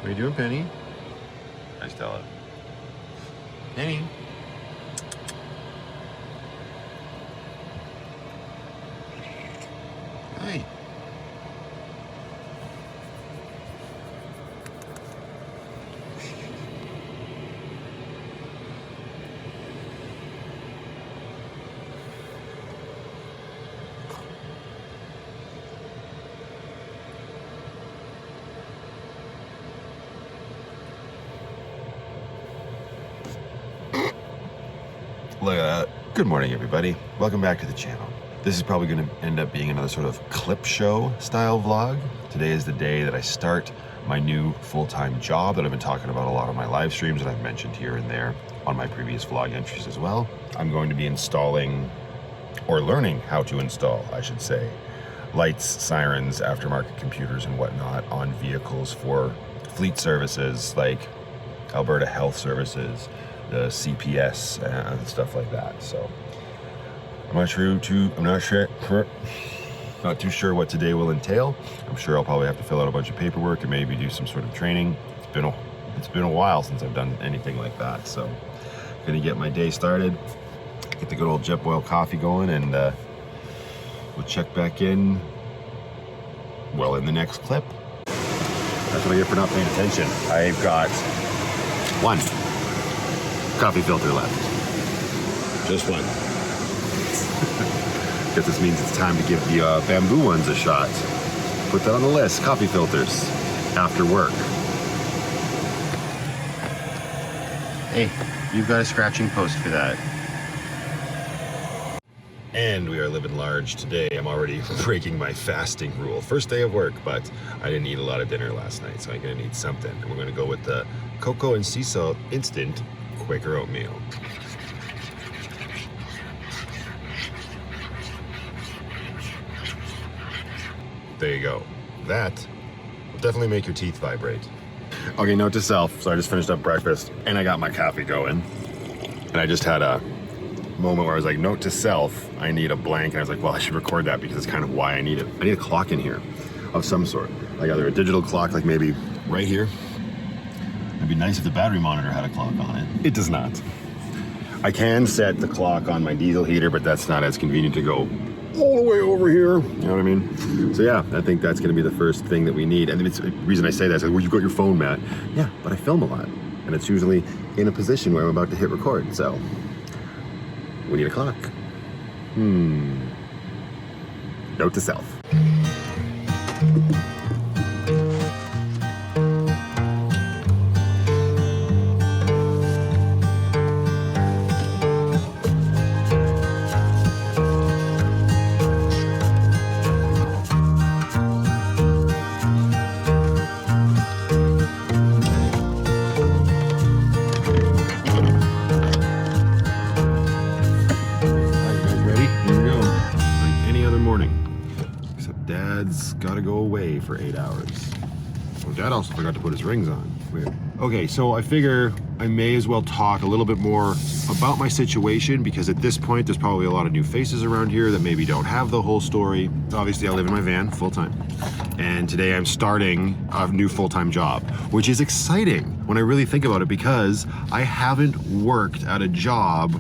What are you doing, Penny? Hi, Stella. Penny. Hi. Look at that. Good morning, everybody. Welcome back to the channel. This is probably going to end up being another sort of clip show style vlog. Today is the day that I start my new full-time job that I've been talking about a lot on my live streams and I've mentioned here and there on my previous vlog entries as well. I'm going to be installing, or learning how to install, I should say, lights, sirens, aftermarket computers and whatnot on vehicles for fleet services like Alberta Health Services, the CPS and stuff like that. So not too sure what today will entail. I'm sure I'll probably have to fill out a bunch of paperwork and maybe do some sort of training. It's been a while since I've done anything like that. So I'm gonna get my day started, get the good old jet boil coffee going, and we'll check back in, well, in the next clip. That's what I get for not paying attention. I've got one coffee filter left. Just one. Guess this means it's time to give the bamboo ones a shot. Put that on the list. Coffee filters after work. Hey, you've got a scratching post for that. And we are living large today. I'm already breaking my fasting rule. First day of work, but I didn't eat a lot of dinner last night, so I'm gonna need something. And we're gonna go with the cocoa and sea salt instant Quaker oatmeal. There you go. That will definitely make your teeth vibrate. Okay, note to self. So I just finished up breakfast and I got my coffee going. And I just had a moment where I was like, note to self, I need a blank. And I was like, well, I should record that because it's kind of why I need it. I need a clock in here of some sort. Like either a digital clock, like maybe right here. It'd be nice if the battery monitor had a clock on it. It does not. I can set the clock on my diesel heater, but that's not as convenient to go all the way over here. You know what I mean? So yeah, I think that's gonna be the first thing that we need. And the reason I say that is like, well, you got your phone, Matt. Yeah, but I film a lot. And it's usually in a position where I'm about to hit record. So we need a clock. Note to self. Gotta go away for 8 hours. Oh, Dad also forgot to put his rings on. Weird. Okay, so I figure I may as well talk a little bit more about my situation because at this point there's probably a lot of new faces around here that maybe don't have the whole story. Obviously I live in my van full-time. And today I'm starting a new full-time job, which is exciting when I really think about it because I haven't worked at a job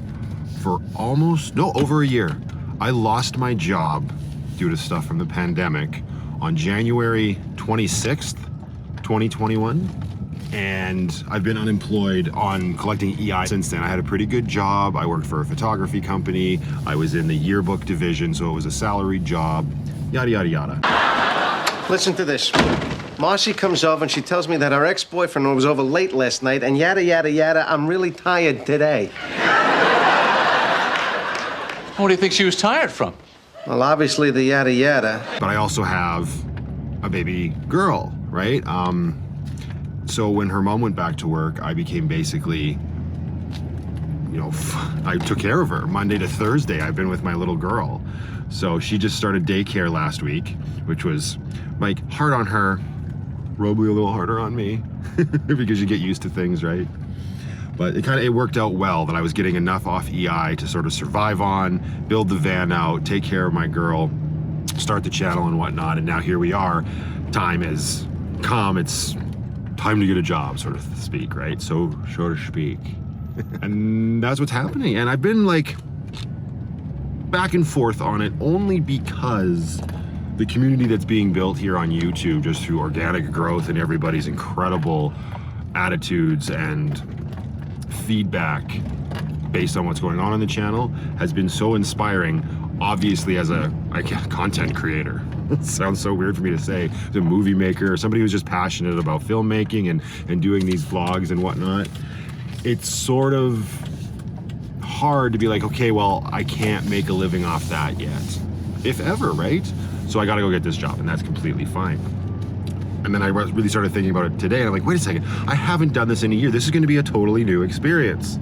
for over a year. I lost my job due to stuff from the pandemic on January 26th, 2021. And I've been unemployed on collecting EI since then. I had a pretty good job. I worked for a photography company. I was in the yearbook division, so it was a salaried job, yada, yada, yada. Listen to this. Marcy comes over and she tells me that her ex-boyfriend was over late last night and yada, yada, yada, I'm really tired today. What do you think she was tired from? Well, obviously the yada yada. But I also have a baby girl, right? So when her mom went back to work, I became basically, I took care of her. Monday to Thursday, I've been with my little girl. So she just started daycare last week, which was like hard on her, probably a little harder on me because you get used to things, right? But it worked out well that I was getting enough off EI to sort of survive on, build the van out, take care of my girl, start the channel and whatnot. And now here we are. Time has come. It's time to get a job, sort of speak, right? So to speak. And that's what's happening. And I've been like back and forth on it only because the community that's being built here on YouTube, just through organic growth and everybody's incredible attitudes and feedback based on what's going on the channel, has been so inspiring. Obviously, as a content creator, it sounds so weird for me to say, as a movie maker, or somebody who's just passionate about filmmaking and doing these vlogs and whatnot, it's sort of hard to be like, okay, well, I can't make a living off that yet, if ever, right? So I gotta go get this job, and that's completely fine. And then I really started thinking about it today, and I'm like, wait a second, I haven't done this in a year. This is gonna be a totally new experience.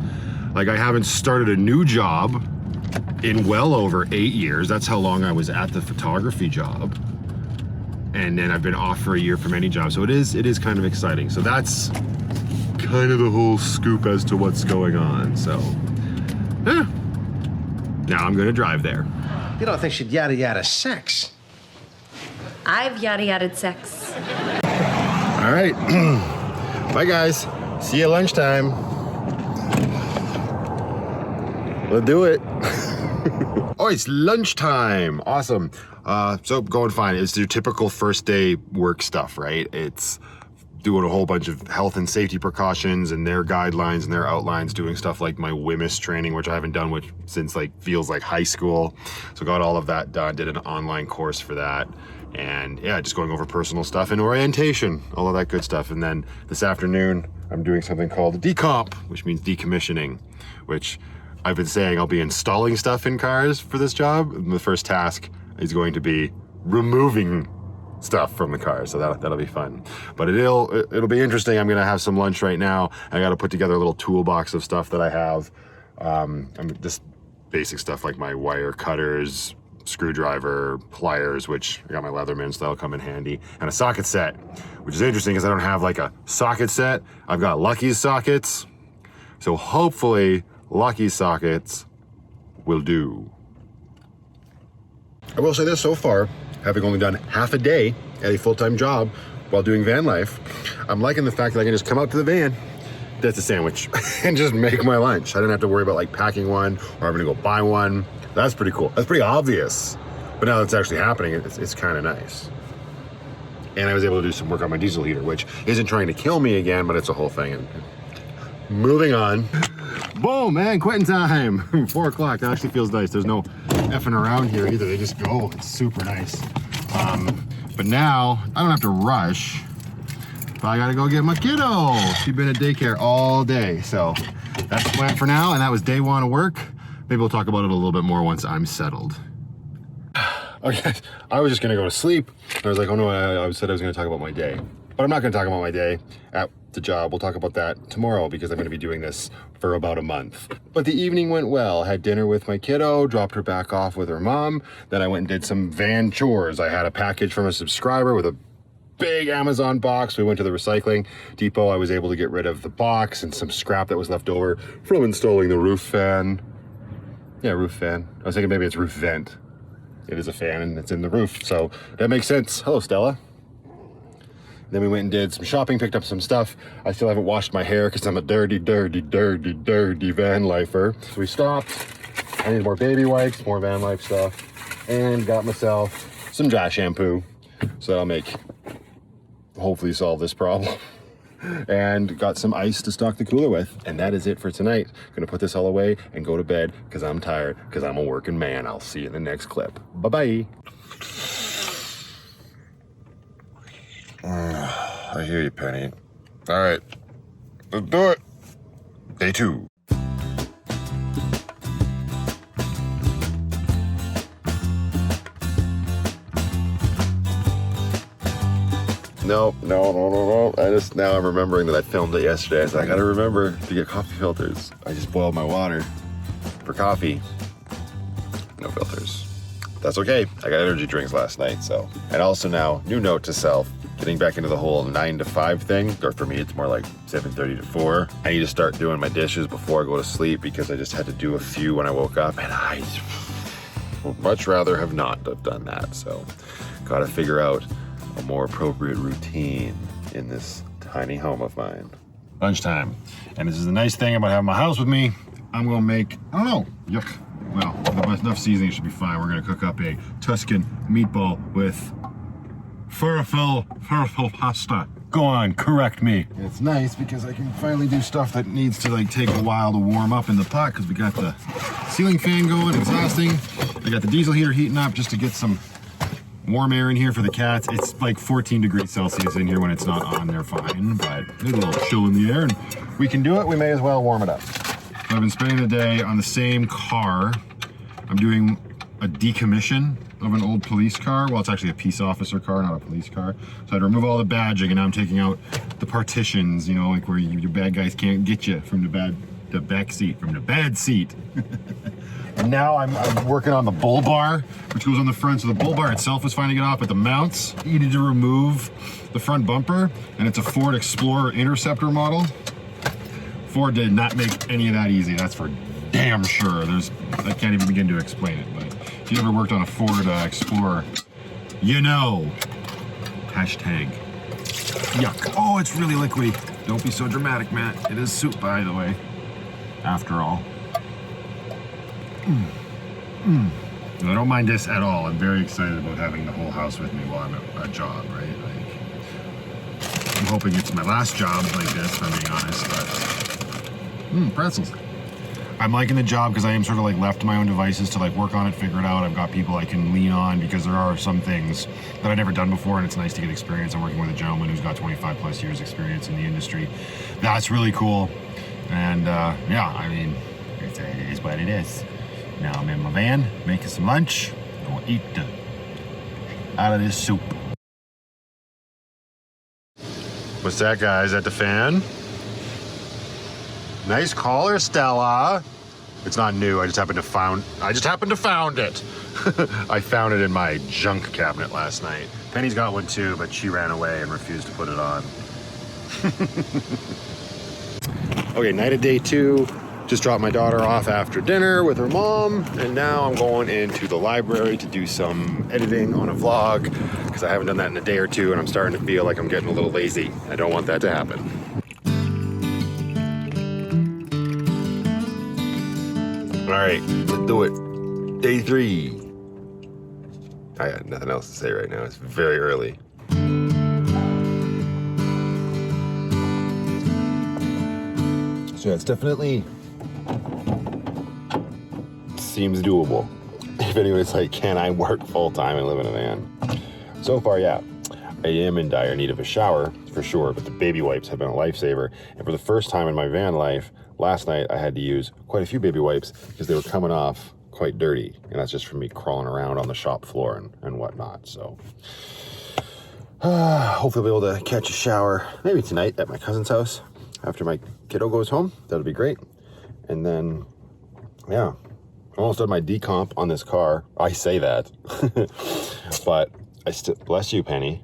Like, I haven't started a new job in well over 8 years. That's how long I was at the photography job. And then I've been off for a year from any job. So it is kind of exciting. So that's kind of the whole scoop as to what's going on. So, now I'm gonna drive there. You don't think she'd yada yada sex? I've yada yada sex. All right, bye guys. See you at lunchtime. Let's do it. Oh, it's lunchtime. Awesome. So going fine. It's your typical first day work stuff, right? It's doing a whole bunch of health and safety precautions and their guidelines and their outlines, doing stuff like my WMIS training, which I haven't done since like feels like high school. So got all of that done, did an online course for that. And yeah, just going over personal stuff and orientation, all of that good stuff. And then this afternoon, I'm doing something called decomp, which means decommissioning, which I've been saying I'll be installing stuff in cars for this job. And the first task is going to be removing stuff from the car, so that'll be fun. But it'll be interesting. I'm gonna have some lunch right now. I got to put together a little toolbox of stuff that I have. I'm just basic stuff like my wire cutters, screwdriver, pliers, which I got my Leatherman, so that'll come in handy, and a socket set, which is interesting because I don't have like a socket set. I've got Lucky's sockets, so hopefully Lucky's sockets will do. I will say this, so far, having only done half a day at a full-time job while doing van life, I'm liking the fact that I can just come out to the van, that's a sandwich, and just make my lunch. I don't have to worry about like packing one or having to go buy one. That's pretty cool. That's pretty obvious. But now that's actually happening, it's kind of nice. And I was able to do some work on my diesel heater, which isn't trying to kill me again, but it's a whole thing. And moving on. Boom, man, quitting time. 4 o'clock, that actually feels nice. There's no effing around here either. They just go, it's super nice. But now, I don't have to rush, but I gotta go get my kiddo. She's been at daycare all day. So that's the plan for now, and that was day 1 of work. Maybe we'll talk about it a little bit more once I'm settled. Okay, I was just gonna go to sleep. I was like, oh no, I said I was gonna talk about my day. But I'm not gonna talk about my day at the job. We'll talk about that tomorrow because I'm gonna be doing this for about a month. But the evening went well. Had dinner with my kiddo, dropped her back off with her mom. Then I went and did some van chores. I had a package from a subscriber with a big Amazon box. We went to the recycling depot. I was able to get rid of the box and some scrap that was left over from installing the roof fan. Yeah, roof fan. I was thinking maybe it's roof vent. It is a fan and it's in the roof, so that makes sense. Hello, Stella. Then we went and did some shopping, picked up some stuff. I still haven't washed my hair because I'm a dirty van lifer. So we stopped. I need more baby wipes, more van life stuff, and got myself some dry shampoo. So that'll hopefully solve this problem. And got some ice to stock the cooler with. And that is it for tonight. Gonna put this all away and go to bed because I'm tired, because I'm a working man. I'll see you in the next clip. Bye-bye. I hear you, Penny. All right, let's do it. Day 2. No. Now I'm remembering that I filmed it yesterday. So I gotta remember to get coffee filters. I just boiled my water for coffee. No filters. That's okay. I got energy drinks last night, so. And also now, new note to self, getting back into the whole 9 to 5 thing, or for me, it's more like 7:30 to 4. I need to start doing my dishes before I go to sleep because I just had to do a few when I woke up, and I would much rather have not have done that. So, gotta figure out a more appropriate routine in this tiny home of mine. Lunchtime. And this is the nice thing about having my house with me. I'm gonna make, I don't know, yuck. Well, enough seasoning should be fine. We're gonna cook up a Tuscan meatball with falafel pasta. Go on, correct me. It's nice because I can finally do stuff that needs to like take a while to warm up in the pot because we got the ceiling fan going, exhausting. I got the diesel heater heating up just to get some warm air in here for the cats. It's like 14 degrees Celsius in here when it's not on, they're fine, but there's a little chill in the air and we can do it, we may as well warm it up. So I've been spending the day on the same car. I'm doing a decommission of an old police car. Well, it's actually a peace officer car, not a police car. So I had to remove all the badging and now I'm taking out the partitions, you know, like where your bad guys can't get you from the back seat, from the bad seat. And now I'm working on the bull bar, which goes on the front. So the bull bar itself was fine to get off, but the mounts, you need to remove the front bumper, and it's a Ford Explorer Interceptor model. Ford did not make any of that easy, that's for damn sure. I can't even begin to explain it, but if you ever worked on a Ford Explorer, you know. Hashtag yuck. Oh, it's really liquidy. Don't be so dramatic, Matt. It is soup, by the way, after all. I don't mind this at all. I'm very excited about having the whole house with me while I'm at a job, right? Like, I'm hoping it's my last job like this, if I'm being honest, but pretzels. I'm liking the job because I am sort of like left to my own devices to like work on it, figure it out. I've got people I can lean on because there are some things that I've never done before and it's nice to get experience. I'm working with a gentleman who's got 25 plus years experience in the industry. That's really cool. And yeah, I mean, it is what it is. Now I'm in my van, making some lunch, and we'll eat out of this soup. What's that, guys? Is that the fan? Nice collar, Stella. It's not new. I just happened to found it. I found it in my junk cabinet last night. Penny's got one too, but she ran away and refused to put it on. Okay, night of day 2. Just dropped my daughter off after dinner with her mom, and now I'm going into the library to do some editing on a vlog because I haven't done that in a day or two and I'm starting to feel like I'm getting a little lazy. I don't want that to happen. All right, let's do it. Day 3. I got nothing else to say right now. It's very early. So yeah, it's definitely seems doable. If anyone's like, can I work full-time and live in a van? So far, yeah. I am in dire need of a shower, for sure, but the baby wipes have been a lifesaver. And for the first time in my van life, last night I had to use quite a few baby wipes because they were coming off quite dirty. And that's just from me crawling around on the shop floor and whatnot, so. Hopefully I'll be able to catch a shower, maybe tonight at my cousin's house after my kiddo goes home. That'll be great. And then, yeah. Almost done my decomp on this car. I say that, but I still, bless you, Penny.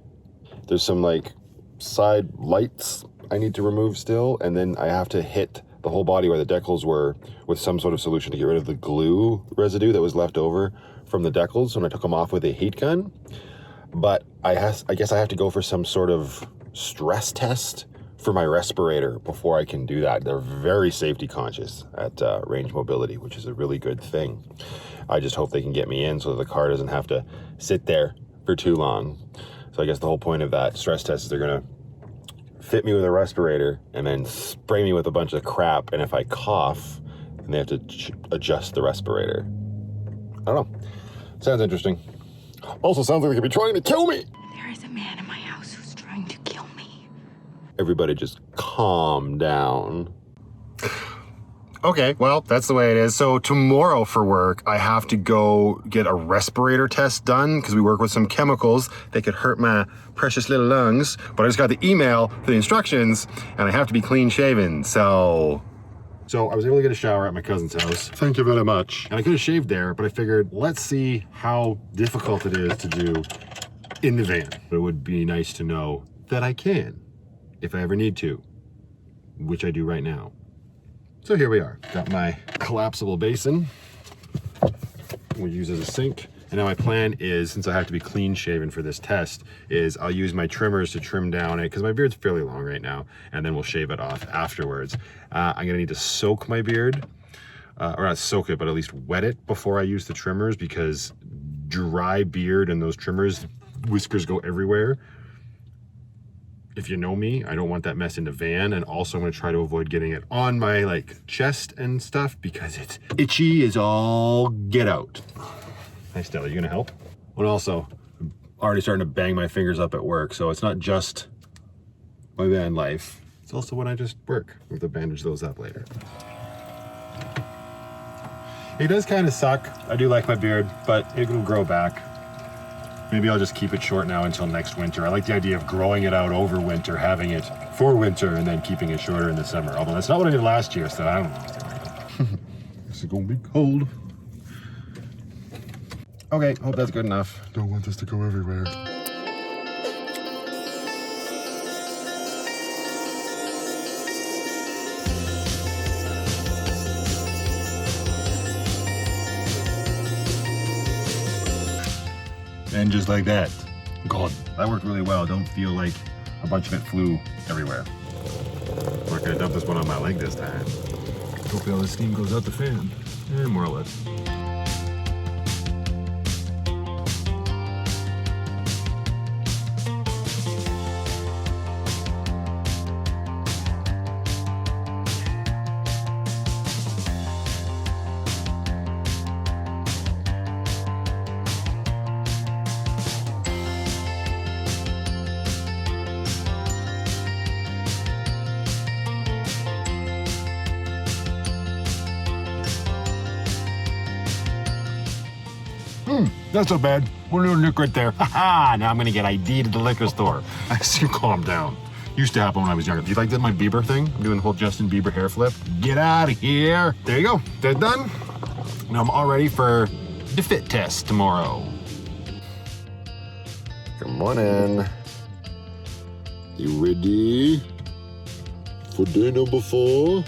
There's some like side lights I need to remove still, and then I have to hit the whole body where the decals were with some sort of solution to get rid of the glue residue that was left over from the decals when I took them off with a heat gun. But I guess I have to go for some sort of stress test for my respirator before I can do that. They're very safety conscious at Range Mobility, which is a really good thing. I just hope they can get me in so that the car doesn't have to sit there for too long. So I guess the whole point of that stress test is they're gonna fit me with a respirator and then spray me with a bunch of crap, and if I cough, then they have to adjust the respirator. I don't know. Sounds interesting. Also sounds like they could be trying to kill me. There is a man in my house who's trying to kill me. Everybody just calm down. Okay, well, that's the way it is. So tomorrow for work, I have to go get a respirator test done because we work with some chemicals that could hurt my precious little lungs. But I just got the email for the instructions and I have to be clean shaven, so I was able to get a shower at my cousin's house. Thank you very much. And I could have shaved there, but I figured, let's see how difficult it is to do in the van. But it would be nice to know that I can, if I ever need to, which I do right now. So here we are. Got my collapsible basin we use as a sink, And now my plan is, since I have to be clean shaven for this test, is I'll use my trimmers to trim down it, because my beard's fairly long right now, and then we'll shave it off afterwards. I'm gonna need to soak my beard, or not soak it, but at least wet it before I use the trimmers, because dry beard and those trimmers, whiskers go everywhere. If you know me, I don't want that mess in the van, and also I'm gonna try to avoid getting it on my like chest and stuff, because it's itchy as all get out. Hi Stella, you gonna help? And also, I'm already starting to bang my fingers up at work, so it's not just my van life, it's also when I just work. We have to bandage those up later. It does kind of suck. I do like my beard, but it will grow back. Maybe I'll just keep it short now until next winter. I like the idea of growing it out over winter, having it for winter, and then keeping it shorter in the summer. Although that's not what I did last year, so I don't know. This is gonna be cold. Okay, hope that's good enough. Don't want this to go everywhere. And just like that, gone. That worked really well. Don't feel like a bunch of it flew everywhere. I'm not gonna dump this one on my leg this time. Hopefully all the steam goes out the fan. More or less. That's not bad. One little nick right there. Ha! Now I'm gonna get ID'd at the liquor store. I see you calm down. Used to happen when I was younger. Do you like that my Bieber thing? I'm doing the whole Justin Bieber hair flip. Get out of here. There you go. That's done. Now I'm all ready for the fit test tomorrow. Good morning. You ready for day number 4?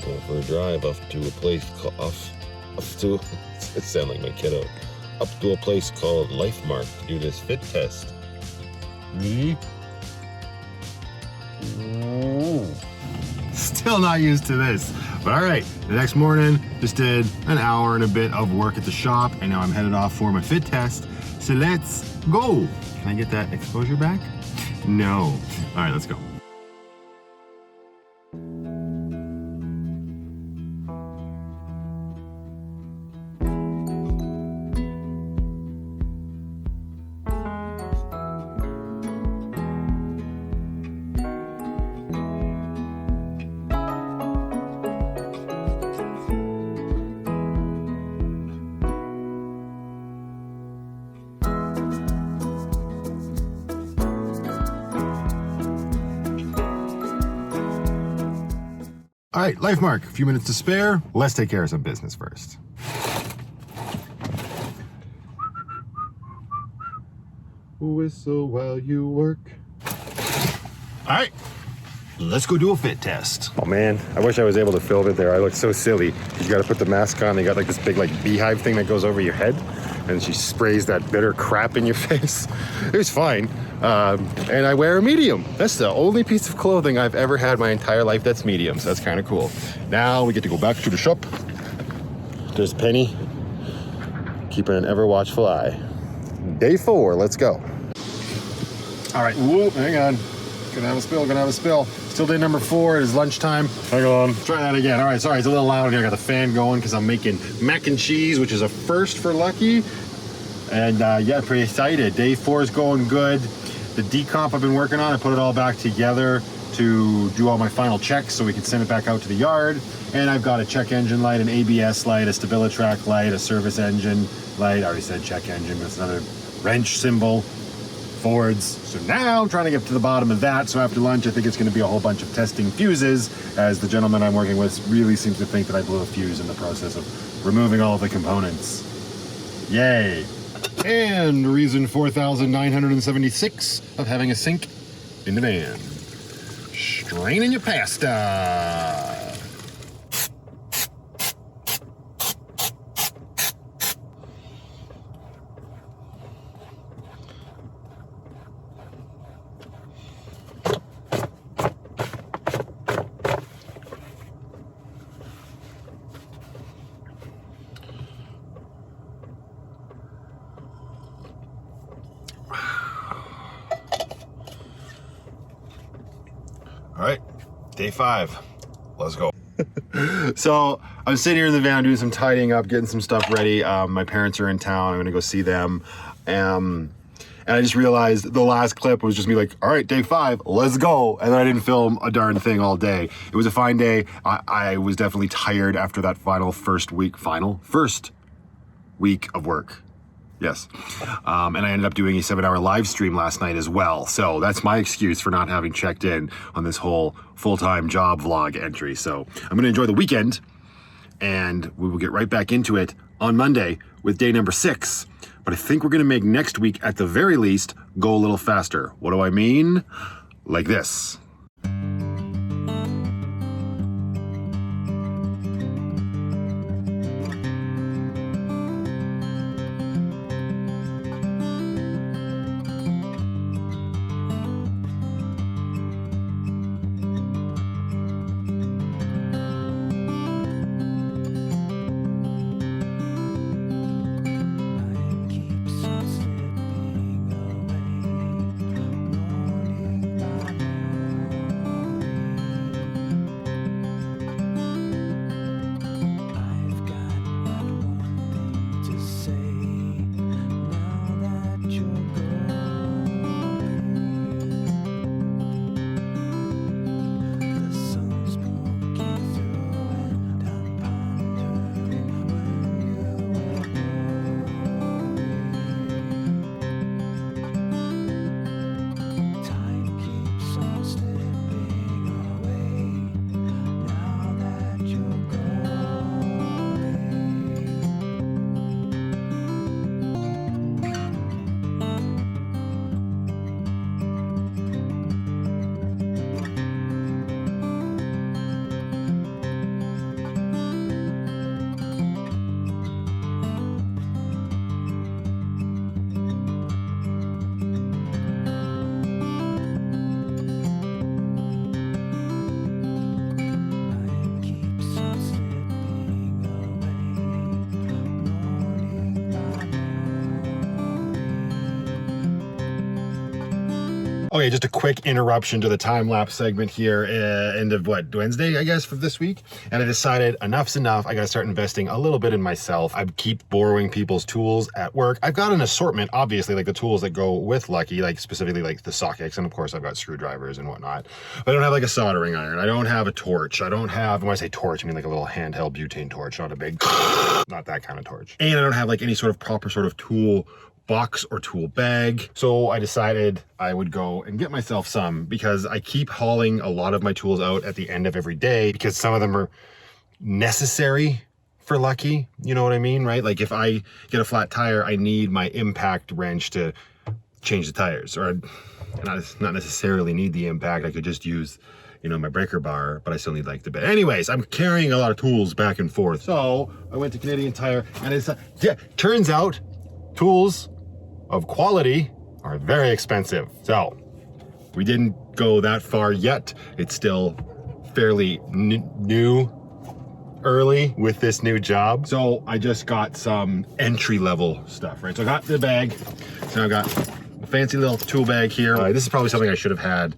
Going for a drive off to a place called it sounds like my kiddo. Up to a place called Lifemark to do this fit test. Me? Still not used to this. But all right, the next morning, just did an hour and a bit of work at the shop, and now I'm headed off for my fit test. So let's go. Can I get that exposure back? No. All right, let's go. All right, Lifemark, a few minutes to spare. Let's take care of some business first. Whistle while you work. All right, let's go do a fit test. Oh man, I wish I was able to film it there. I look so silly. You gotta put the mask on. They got like this big like beehive thing that goes over your head, and she sprays that bitter crap in your face. It was fine. And I wear a medium. That's the only piece of clothing I've ever had my entire life that's medium, so that's kind of cool. Now we get to go back to the shop. There's Penny, keeping an ever watchful eye. Day 4, let's go. All right, whoop, hang on. Gonna have a spill. Still day number 4, it is lunchtime. Hang on, try that again. All right, sorry, it's a little loud here. I got the fan going because I'm making mac and cheese, which is a first for Lucky. And yeah, pretty excited. Day 4 is going good. The decomp I've been working on, I put it all back together to do all my final checks so we can send it back out to the yard. And I've got a check engine light, an ABS light, a StabiliTrak light, a service engine light. I already said check engine, but it's another wrench symbol, Fords. So now I'm trying to get to the bottom of that. So after lunch, I think it's going to be a whole bunch of testing fuses, as the gentleman I'm working with really seems to think that I blew a fuse in the process of removing all of the components. Yay. And reason 4,976 of having a sink in the van. Straining your pasta. All right, day 5. Let's go. So I'm sitting here in the van doing some tidying up, getting some stuff ready. My parents are in town. I'm gonna go see them. And I just realized the last clip was just me like, all right, day 5, let's go. And then I didn't film a darn thing all day. It was a fine day. I was definitely tired after that first week of work. Yes. And I ended up doing a 7-hour live stream last night as well. So that's my excuse for not having checked in on this whole full-time job vlog entry. So I'm going to enjoy the weekend, and we will get right back into it on Monday with day number 6. But I think we're going to make next week, at the very least, go a little faster. What do I mean? Like this. Okay, just a quick interruption to the time-lapse segment here, end of Wednesday, I guess, for this week. And I decided enough's enough. I gotta start investing a little bit in myself. I keep borrowing people's tools at work. I've got an assortment, obviously, like the tools that go with Lucky, like specifically like the sockets, and of course I've got screwdrivers and whatnot. But I don't have like a soldering iron. I don't have a torch. I don't have, when I say torch, I mean like a little handheld butane torch, not a big, not that kind of torch. And I don't have like any sort of proper sort of tool box or tool bag. So I decided I would go and get myself some, because I keep hauling a lot of my tools out at the end of every day because some of them are necessary for Lucky. You know what I mean, right? Like if I get a flat tire, I need my impact wrench to change the tires, or not necessarily need the impact. I could just use, you know, my breaker bar, but I still need like the bed. Anyways, I'm carrying a lot of tools back and forth. So I went to Canadian Tire, and it's, turns out tools of quality are very expensive. So we didn't go that far yet. It's still fairly early with this new job. So I just got some entry-level stuff, right? So I got the bag. So I got a fancy little tool bag here. This is probably something I should have had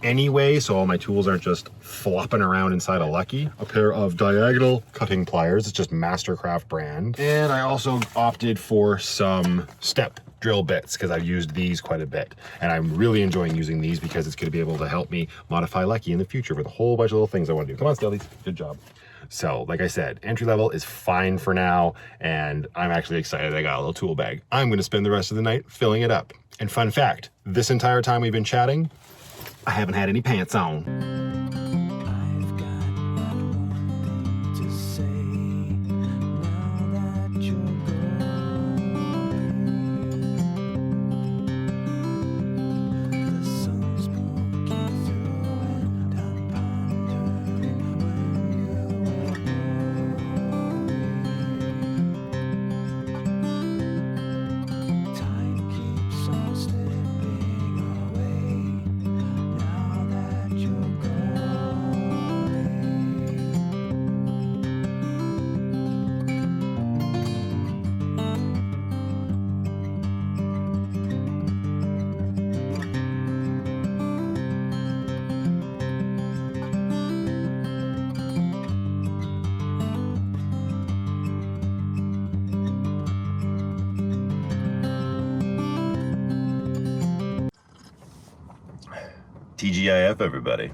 anyway, so all my tools aren't just flopping around inside a Lucky. A pair of diagonal cutting pliers. It's just Mastercraft brand. And I also opted for some step drill bits because I've used these quite a bit, and I'm really enjoying using these because it's going to be able to help me modify Lucky in the future with a whole bunch of little things I want to do. Come on, Stellies, good job. So like I said, entry level is fine for now, and I'm actually excited I got a little tool bag. I'm going to spend the rest of the night filling it up. And fun fact, this entire time we've been chatting, I haven't had any pants on. Time keeps on slipping away now that you're gone. TGIF, everybody.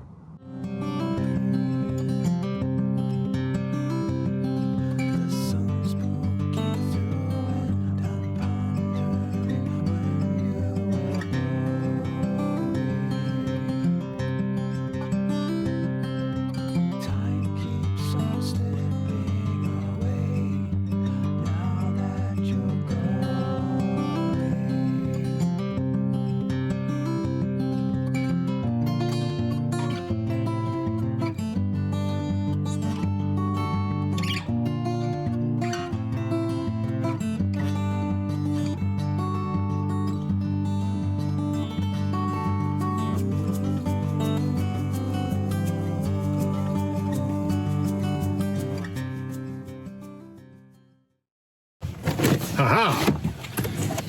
Haha!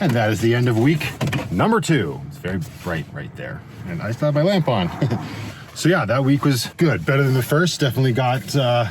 And that is the end of week number 2. It's very bright right there. And I still have my lamp on. So yeah, that week was good. Better than the first. Definitely got a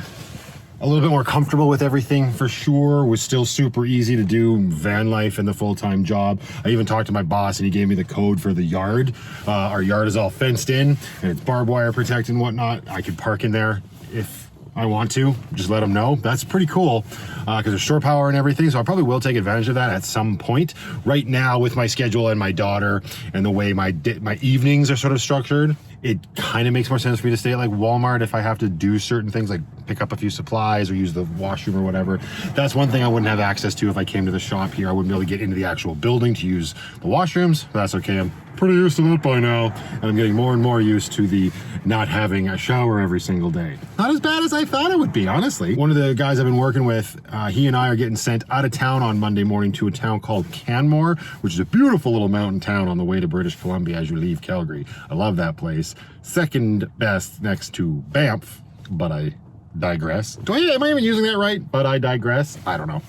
little bit more comfortable with everything for sure. Was still super easy to do van life and the full-time job. I even talked to my boss and he gave me the code for the yard. Our yard is all fenced in and it's barbed wire protected and whatnot. I could park in there if I want to, just let them know. That's pretty cool because there's shore power and everything, so I probably will take advantage of that at some point. Right now with my schedule and my daughter and the way my evenings are sort of structured, it kind of makes more sense for me to stay at like Walmart if I have to do certain things like pick up a few supplies or use the washroom or whatever. That's one thing I wouldn't have access to if I came to the shop here. I wouldn't be able to get into the actual building to use the washrooms. But that's okay. I'm pretty used to that by now. And I'm getting more and more used to the not having a shower every single day. Not as bad as I thought it would be, honestly. One of the guys I've been working with, he and I are getting sent out of town on Monday morning to a town called Canmore, which is a beautiful little mountain town on the way to British Columbia as you leave Calgary. I love that place. Second best next to Banff, but I digress. Am I even using that right? But I digress. I don't know.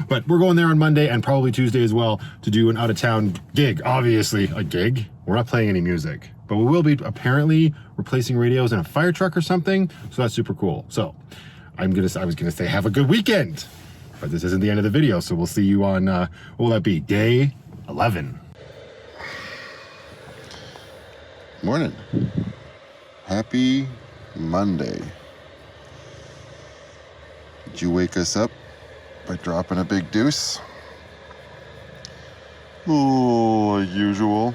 But we're going there on Monday and probably Tuesday as well to do an out-of-town gig. Obviously, a gig. We're not playing any music, but we will be apparently replacing radios in a fire truck or something. So that's super cool. So I was gonna say have a good weekend, but this isn't the end of the video. So we'll see you on what will that be? Day 11. Morning. Happy Monday. Did you wake us up by dropping a big deuce? Oh, like usual.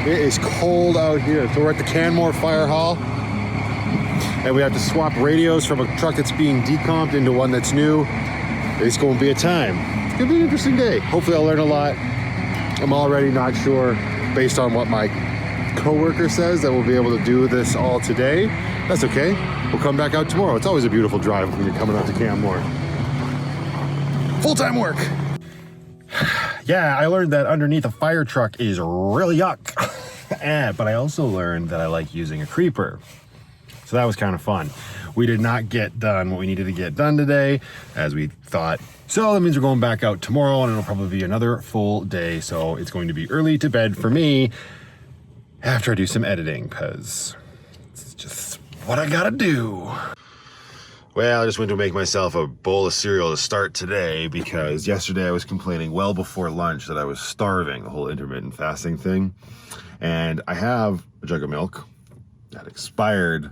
It is cold out here. So we're at the Canmore Fire Hall and we have to swap radios from a truck that's being decomped into one that's new. It's going to be a time. It's going to be an interesting day. Hopefully I'll learn a lot. I'm already not sure, based on what my coworker says, that we'll be able to do this all today. That's okay. We'll come back out tomorrow. It's always a beautiful drive when you're coming out to Canmore. Full-time work. Yeah, I learned that underneath a fire truck is really yuck. But I also learned that I like using a creeper. So that was kind of fun. We did not get done what we needed to get done today, as we thought. So that means we're going back out tomorrow, and it'll probably be another full day. So it's going to be early to bed for me after I do some editing, because it's just what I gotta do. Well, I just went to make myself a bowl of cereal to start today because yesterday I was complaining well before lunch that I was starving, the whole intermittent fasting thing. And I have a jug of milk that expired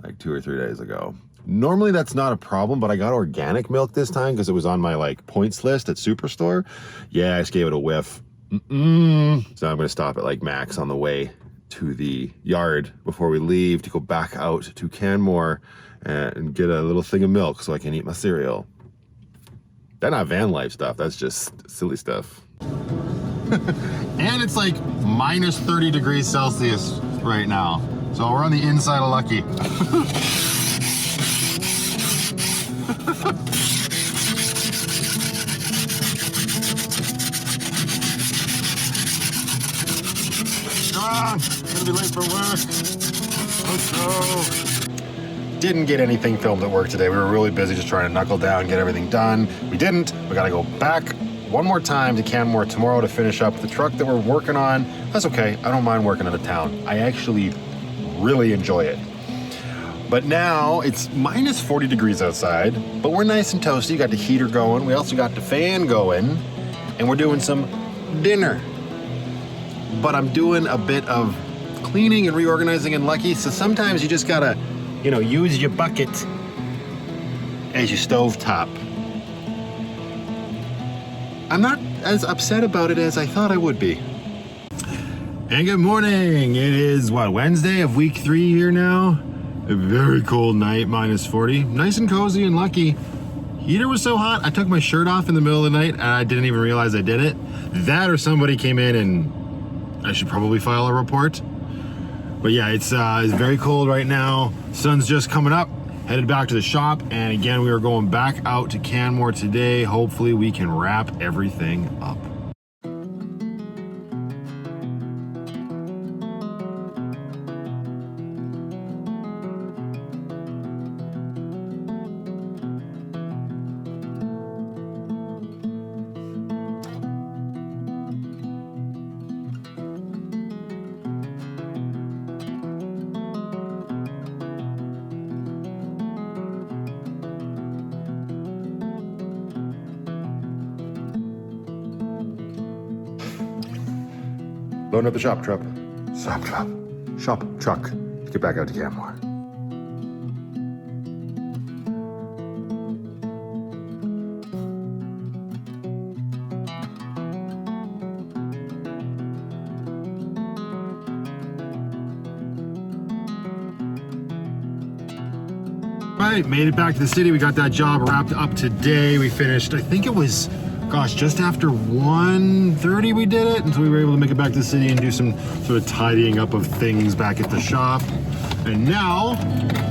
like 2 or 3 days ago. Normally that's not a problem, but I got organic milk this time because it was on my like points list at Superstore. Yeah, I just gave it a whiff. So I'm gonna stop at like Mac's on the way to the yard before we leave to go back out to Canmore and get a little thing of milk so I can eat my cereal. That's not van life stuff, that's just silly stuff. And it's like minus 30 degrees Celsius right now. So we're on the inside of Lucky. Come on, gonna be late for work. Let's go. Didn't get anything filmed at work today. We were really busy just trying to knuckle down, get everything done. We didn't. We gotta go back one more time to Canmore tomorrow to finish up the truck that we're working on. That's okay, I don't mind working out of town. I actually really enjoy it. But now it's minus 40 degrees outside, but we're nice and toasty. You got the heater going. We also got the fan going, and we're doing some dinner. But I'm doing a bit of cleaning and reorganizing in Lucky, so sometimes you just gotta, you know, use your bucket as your stovetop. I'm not as upset about it as I thought I would be. And good morning. It is, what, Wednesday of week 3 here now? A very cold night, minus 40. Nice and cozy and Lucky. Heater was so hot, I took my shirt off in the middle of the night and I didn't even realize I did it. That or somebody came in and I should probably file a report. But yeah, it's very cold right now. Sun's just coming up. Headed back to the shop, and again, we are going back out to Canmore today. Hopefully we can wrap everything up. Loading up the shop truck. Shop truck. Get back out to Canmore. Right, made it back to the city. We got that job wrapped up today. We finished, I think it was, gosh, just after 1:30 we did it, and so we were able to make it back to the city and do some sort of tidying up of things back at the shop. And now,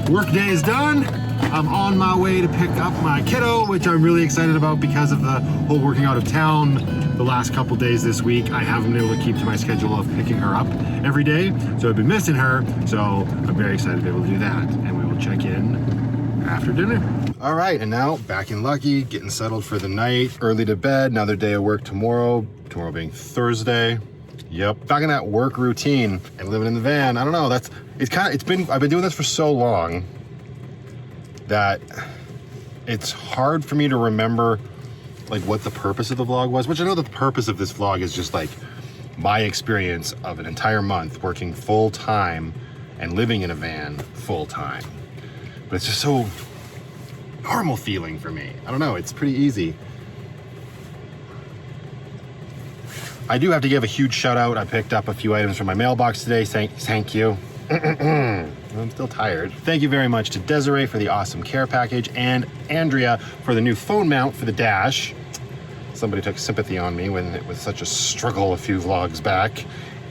work day is done. I'm on my way to pick up my kiddo, which I'm really excited about because of the whole working out of town the last couple days this week. I haven't been able to keep to my schedule of picking her up every day, so I've been missing her, so I'm very excited to be able to do that, and we will check in after dinner. All right, and now back in Lucky, getting settled for the night, early to bed, another day of work tomorrow being Thursday. Yep, back in that work routine and living in the van. I don't know, I've been doing this for so long that it's hard for me to remember like what the purpose of the vlog was, which I know the purpose of this vlog is just like my experience of an entire month working full time and living in a van full time. But it's just so normal feeling for me. I don't know, it's pretty easy. I do have to give a huge shout out. I picked up a few items from my mailbox today. Thank you. I'm still tired. Thank you very much to Desiree for the awesome care package and Andrea for the new phone mount for the dash. Somebody took sympathy on me when it was such a struggle a few vlogs back.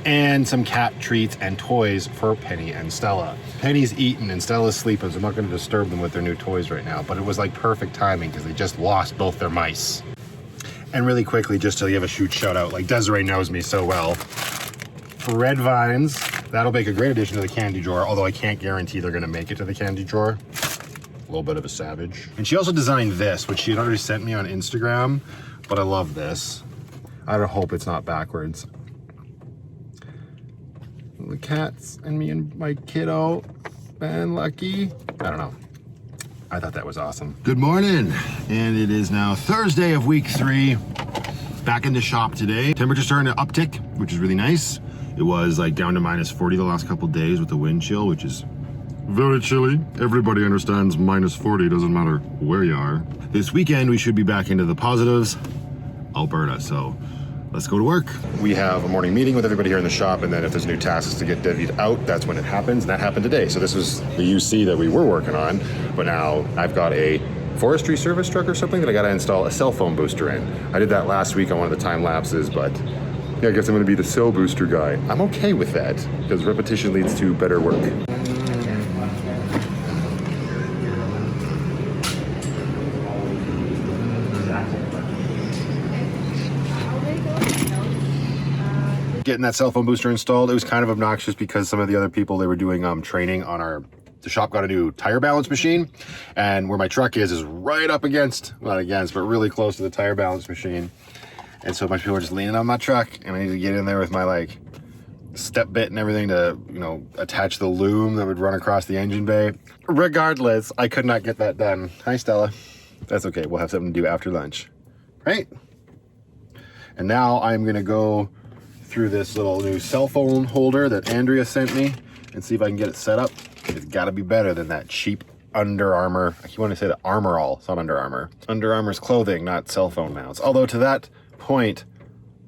And some cat treats and toys for Penny and Stella. Penny's eating and Stella's sleeping, so I'm not going to disturb them with their new toys right now, but it was like perfect timing because they just lost both their mice. And really quickly, just to give a huge shout out, like Desiree knows me so well. For red vines, that'll make a great addition to the candy drawer, although I can't guarantee they're going to make it to the candy drawer. A little bit of a savage. And she also designed this, which she had already sent me on Instagram, but I love this. I don't hope it's not backwards. The cats and me and my kiddo and Lucky. I don't know. I thought that was awesome. Good morning. And it is now Thursday of week 3. Back in the shop today. Temperature's starting to uptick, which is really nice. It was like down to minus 40 the last couple days with the wind chill, which is very chilly. Everybody understands minus 40, doesn't matter where you are. This weekend, we should be back into the positives, Alberta. So let's go to work. We have a morning meeting with everybody here in the shop, and then if there's new tasks to get divvied out, that's when it happens, and that happened today. So this was the UC that we were working on, but now I've got a forestry service truck or something that I gotta install a cell phone booster in. I did that last week on one of the time lapses, but yeah, I guess I'm gonna be the cell booster guy. I'm okay with that, because repetition leads to better work. Getting that cell phone booster installed, it was kind of obnoxious because some of the other people, they were doing training on the shop got a new tire balance machine, and where my truck is right up against, not against, but really close to the tire balance machine. And so a bunch of people were just leaning on my truck, and I needed to get in there with my like step bit and everything to, you know, attach the loom that would run across the engine bay. Regardless, I could not get that done. Hi, Stella. That's okay, we'll have something to do after lunch, right? And now I'm gonna go through this little new cell phone holder that Andrea sent me and see if I can get it set up. It's gotta be better than that cheap Under Armour. I keep wanting to say the Armor All. It's not Under Armour. Under Armour's clothing, not cell phone mounts. Although to that point,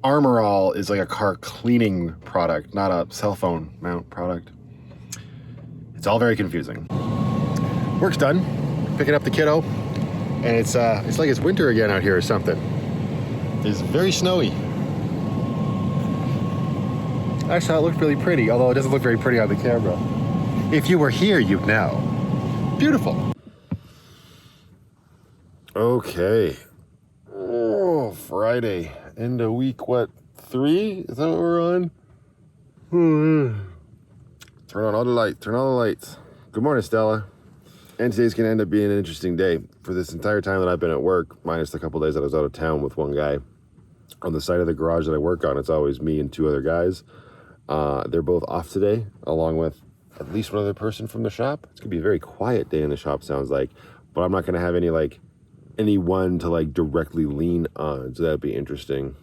Armor All is like a car cleaning product, not a cell phone mount product. It's all very confusing. Work's done. Picking up the kiddo, and it's like it's winter again out here or something. It's very snowy. Actually, it looked really pretty, although it doesn't look very pretty on the camera. If you were here, you'd know. Beautiful. Okay. Oh, Friday. End of week, what, 3? Is that what we're on? Turn on all the lights. Turn on all the lights. Good morning, Stella. And today's going to end up being an interesting day. For this entire time that I've been at work, minus the couple days that I was out of town with one guy, on the side of the garage that I work on, it's always me and 2 other guys. They're both off today, along with at least one other person from the shop. It's gonna be a very quiet day in the shop, sounds like, but I'm not gonna have anyone to directly lean on, so that'd be interesting.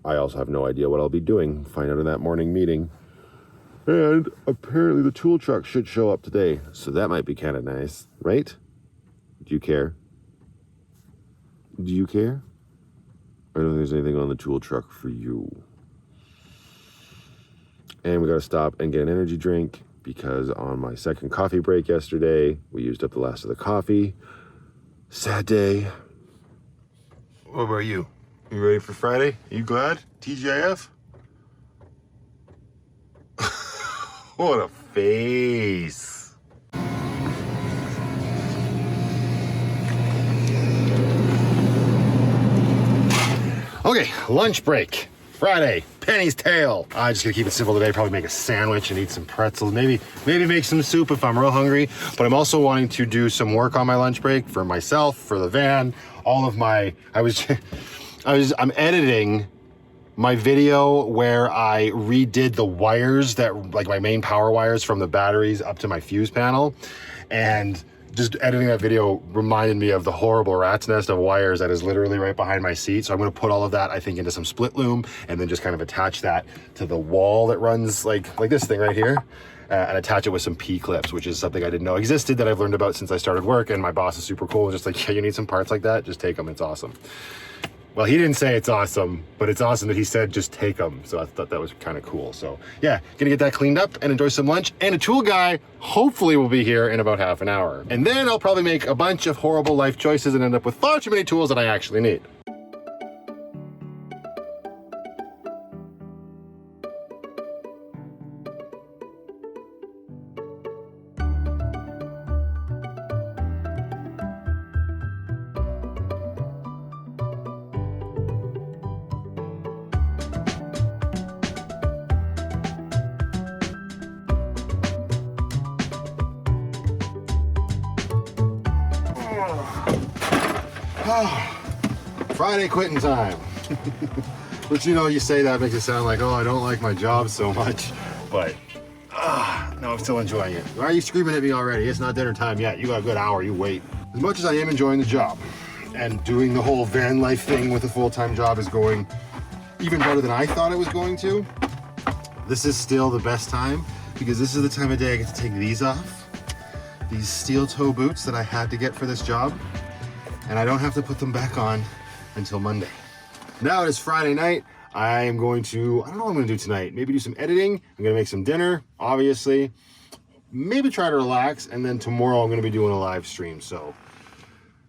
I also have no idea what I'll be doing. Find out in that morning meeting. And apparently the tool truck should show up today, so that might be kind of nice, right? Do you care? Do you care? I don't think there's anything on the tool truck for you. And we got to stop and get an energy drink because on my second coffee break yesterday, we used up the last of the coffee. Sad day. What about you? You ready for Friday? You glad? TGIF? What a face. Okay, lunch break. Friday, Penny's Tail. I'm just gonna keep it simple today. Probably make a sandwich and eat some pretzels. Maybe make some soup if I'm real hungry. But I'm also wanting to do some work on my lunch break for myself, for the van. All of my, I'm editing my video where I redid the wires that, like my main power wires from the batteries up to my fuse panel. And just editing that video reminded me of the horrible rat's nest of wires that is literally right behind my seat. So I'm gonna put all of that, I think, into some split loom and then just kind of attach that to the wall that runs like this thing right here, and attach it with some P-clips, which is something I didn't know existed that I've learned about since I started work. And my boss is super cool. Just like, yeah, you need some parts like that? Just take them, it's awesome. Well, he didn't say it's awesome, but it's awesome that he said just take them. So I thought that was kind of cool. So yeah, gonna get that cleaned up and enjoy some lunch. And a tool guy hopefully will be here in about half an hour. And then I'll probably make a bunch of horrible life choices and end up with far too many tools that I actually need. Friday quitting time. Which, you know, you say that makes it sound like, oh, I don't like my job so much. But, no, I'm still enjoying it. Why are you screaming at me already? It's not dinner time yet. You got a good hour, you wait. As much as I am enjoying the job and doing the whole van life thing with a full-time job is going even better than I thought it was going to, this is still the best time because this is the time of day I get to take these off. These steel toe boots that I had to get for this job. And I don't have to put them back on until Monday. Now it is Friday night. I am going to, I don't know what I'm going to do tonight. Maybe do some editing. I'm going to make some dinner, obviously. Maybe try to relax. And then tomorrow I'm going to be doing a live stream. So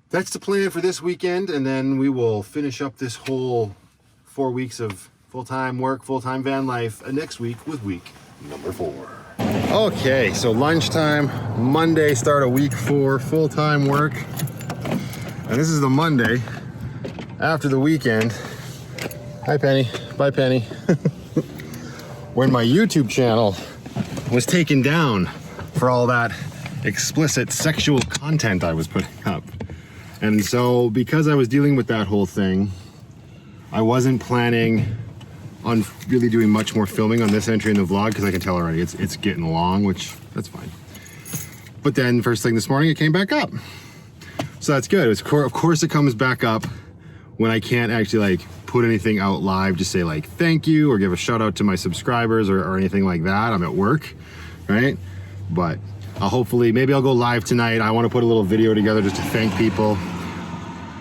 that's the plan for this weekend. And then we will finish up this whole 4 weeks of full-time work, full-time van life next week with week number 4. Okay, so lunchtime, Monday, start of week 4, full-time work. And this is the Monday after the weekend. Hi, Penny. Bye, Penny. When my YouTube channel was taken down for all that explicit sexual content I was putting up. And so because I was dealing with that whole thing, I wasn't planning on really doing much more filming on this entry in the vlog because I can tell already it's getting long, which that's fine. But then first thing this morning, it came back up. So that's good. Of course it comes back up when I can't actually like put anything out live, just say like thank you or give a shout out to my subscribers or anything like that. I'm at work, right? But I'll hopefully, maybe I'll go live tonight. I want to put a little video together just to thank people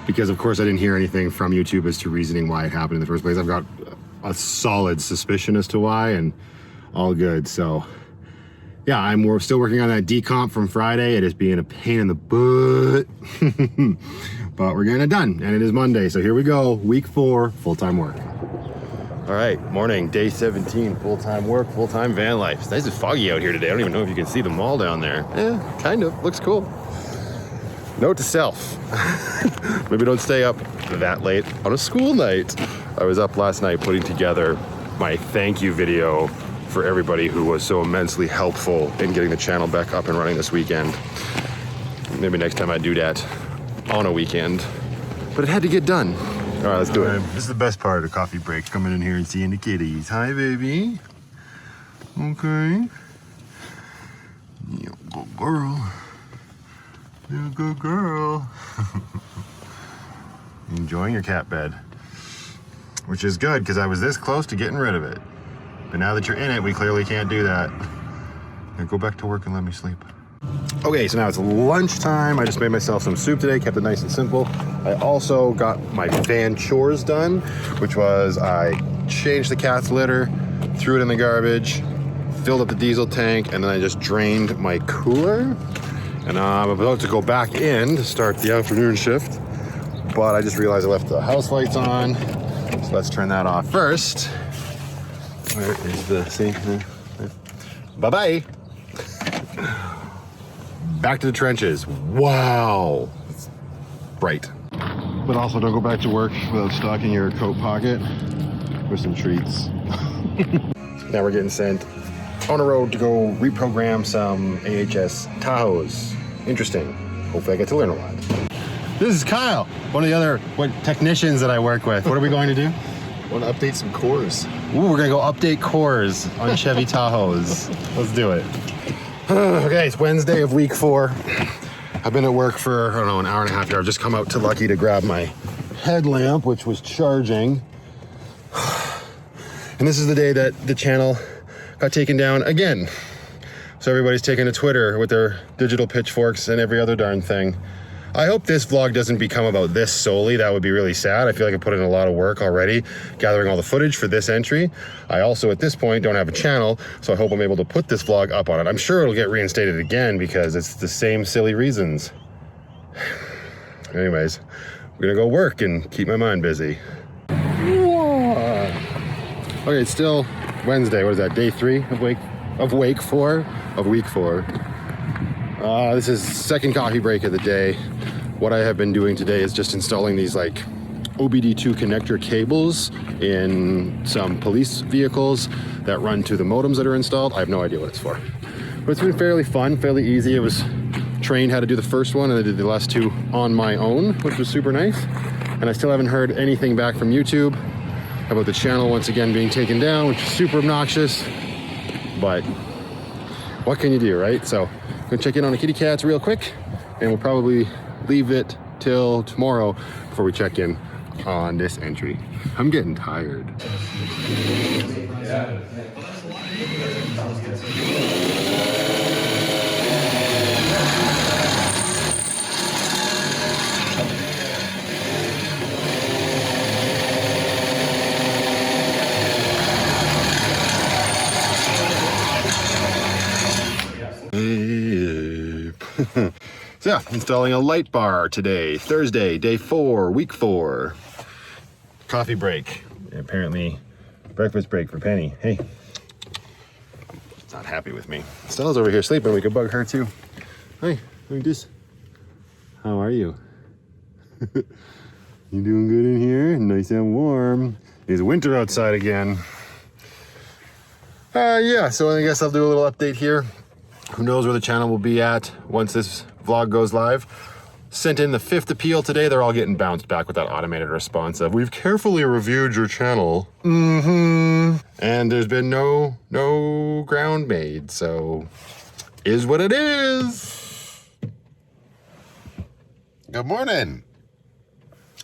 because of course I didn't hear anything from YouTube as to reasoning why it happened in the first place. I've got a solid suspicion as to why and all good. So yeah, I'm still working on that decomp from Friday. It is being a pain in the butt. But we're getting it done, and it is Monday, so here we go. Week 4, full-time work. All right, morning, day 17, full-time work, full-time van life. It's nice and foggy out here today. I don't even know if you can see the mall down there. Yeah, kind of, looks cool. Note to self, maybe don't stay up that late on a school night. I was up last night putting together my thank you video for everybody who was so immensely helpful in getting the channel back up and running this weekend. Maybe next time I do that on a weekend, but it had to get done. All right, let's do it. This is the best part of the coffee break, coming in here and seeing the kitties. Hi, baby. Okay. You good girl. You good girl. Enjoying your cat bed, which is good because I was this close to getting rid of it. But now that you're in it, we clearly can't do that. Now go back to work and let me sleep. Okay, so now it's lunchtime. I just made myself some soup today, kept it nice and simple. I also got my van chores done, which was I changed the cat's litter, threw it in the garbage, filled up the diesel tank, and then I just drained my cooler. And I'm about to go back in to start the afternoon shift, but I just realized I left the house lights on, so let's turn that off first. Where is the, see? Bye-bye. Back to the trenches. Wow. It's bright. But also don't go back to work without stocking your coat pocket with some treats. Now we're getting sent on a road to go reprogram some AHS Tahoes. Interesting. Hopefully I get to learn a lot. This is Kyle, one of the other technicians that I work with. What are we going to do? I want to update some chores. Ooh, we're gonna go update cores on Chevy Tahoes. Let's do it. Okay, it's Wednesday of week 4. I've been at work for, I don't know, an hour and a half here. I've just come out to Lucky to grab my headlamp, which was charging. And this is the day that the channel got taken down again. So everybody's taking to Twitter with their digital pitchforks and every other darn thing. I hope this vlog doesn't become about this solely. That would be really sad. I feel like I put in a lot of work already gathering all the footage for this entry. I also, at this point, don't have a channel, so I hope I'm able to put this vlog up on it. I'm sure it'll get reinstated again because it's the same silly reasons. Anyways, we're gonna go work and keep my mind busy. Okay, it's still Wednesday. What is that, day 3 of week 4? This is second coffee break of the day. What I have been doing today is just installing these like OBD2 connector cables in some police vehicles that run to the modems that are installed. I have no idea what it's for. But it's been fairly fun, fairly easy. I was trained how to do the first one and I did the last 2 on my own, which was super nice. And I still haven't heard anything back from YouTube about the channel once again being taken down, which is super obnoxious. But what can you do, right? So I'm gonna check in on the kitty cats real quick and we'll probably leave it till tomorrow before we check in on this entry. I'm getting tired. So yeah, installing a light bar today, Thursday, day 4, week 4. Coffee break. And apparently, breakfast break for Penny. Hey, she's not happy with me. Stella's over here sleeping. We could bug her too. Hi, like this. How are you? You doing good in here? Nice and warm. It's winter outside again. Yeah, so I guess I'll do a little update here. Who knows where the channel will be at once this vlog goes live. Sent in the 5th appeal today. They're all getting bounced back with that automated response of, we've carefully reviewed your channel. And there's been no ground made, so is what it is. Good morning.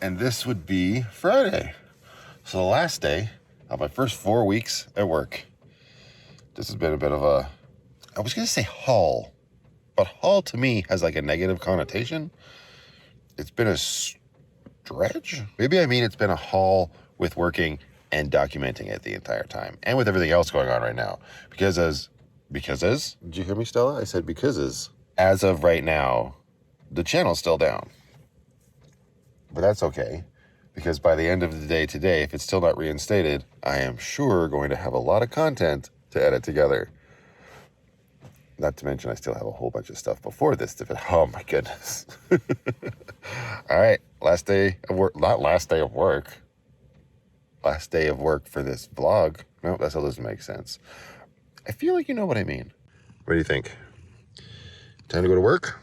And this would be Friday. So the last day of my first 4 weeks at work. This has been a bit of a, I was gonna say haul, but haul to me has like a negative connotation. It's been a stretch. Maybe I mean it's been a haul with working and documenting it the entire time. And with everything else going on right now. Because as, did you hear me, Stella? I said because as of right now, the channel's still down. But that's okay, because by the end of the day today, if it's still not reinstated, I am sure going to have a lot of content to edit together. Not to mention I still have a whole bunch of stuff before this to oh my goodness. All right, last day of work, not last day of work. Last day of work for this vlog. No, that still doesn't make sense. I feel like you know what I mean. What do you think? Time to go to work?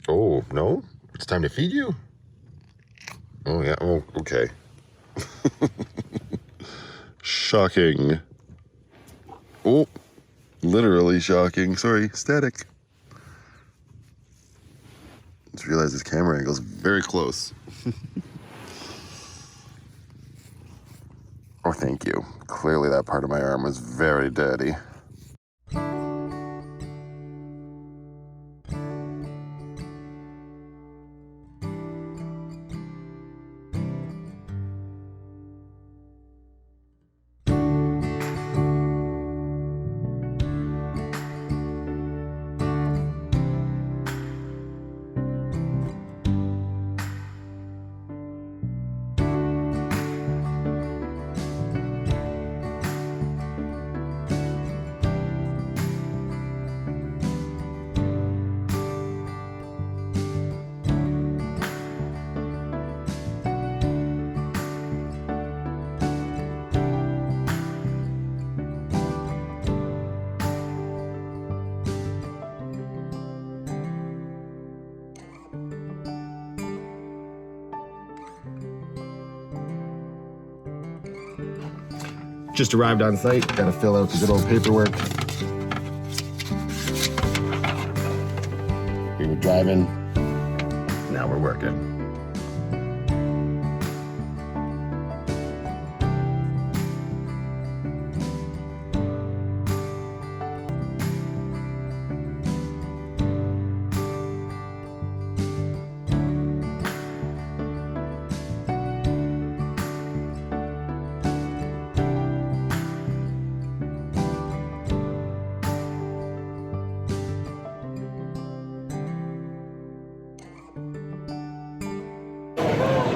Oh, no? It's time to feed you? Oh, yeah. Oh, okay. Shocking. Oh, literally shocking. Sorry, static. Just realized this camera angle is very close. Oh, thank you. Clearly that part of my arm was very dirty. Just arrived on site, gotta fill out the good old paperwork. We were driving, now we're working.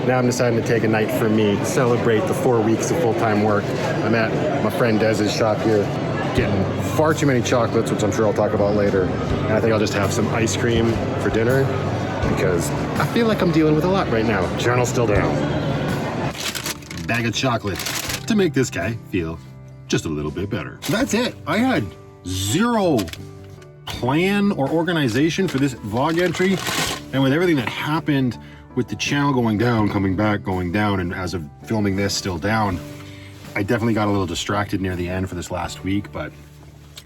Now I'm deciding to take a night for me, celebrate the 4 weeks of full-time work. I'm at my friend Dez's shop here, getting far too many chocolates, which I'm sure I'll talk about later. And I think I'll just have some ice cream for dinner because I feel like I'm dealing with a lot right now. Channel's still down. Bag of chocolate to make this guy feel just a little bit better. That's it. I had zero plan or organization for this vlog entry. And with everything that happened with the channel going down, coming back, going down, and as of filming this, still down, I definitely got a little distracted near the end for this last week, but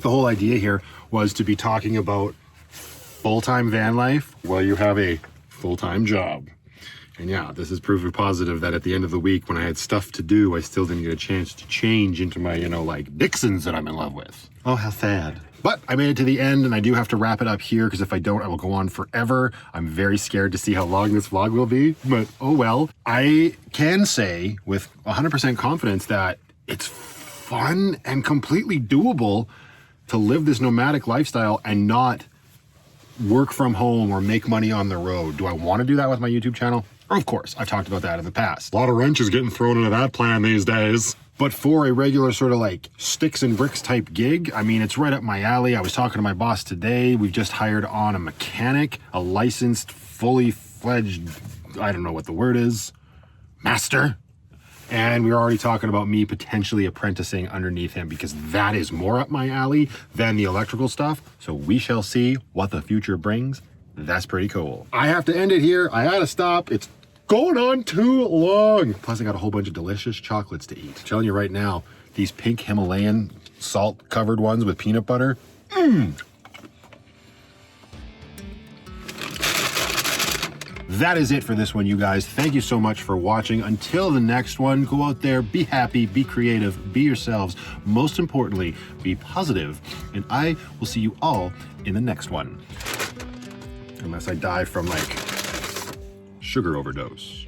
the whole idea here was to be talking about full-time van life while you have a full-time job. And yeah, this is proof positive that at the end of the week, when I had stuff to do, I still didn't get a chance to change into my, like Dixons that I'm in love with. Oh, how sad. But I made it to the end, and I do have to wrap it up here, because if I don't, I will go on forever. I'm very scared to see how long this vlog will be, but oh well. I can say with 100% confidence that it's fun and completely doable to live this nomadic lifestyle and not work from home or make money on the road. Do I want to do that with my YouTube channel? Of course, I've talked about that in the past. A lot of wrenches getting thrown into that plan these days. But for a regular sort of like sticks and bricks type gig, I mean, it's right up my alley. I was talking to my boss today. We've just hired on a mechanic, a licensed, fully fledged, I don't know what the word is, master. And we were already talking about me potentially apprenticing underneath him because that is more up my alley than the electrical stuff. So we shall see what the future brings. That's pretty cool. I have to end it here. I gotta stop. It's going on too long. Plus I got a whole bunch of delicious chocolates to eat. I'm telling you right now, these pink Himalayan salt covered ones with peanut butter. That is it for this one, you guys. Thank you so much for watching. Until the next one, go out there, be happy, be creative, be yourselves. Most importantly, be positive. And I will see you all in the next one. Unless I die from like sugar overdose.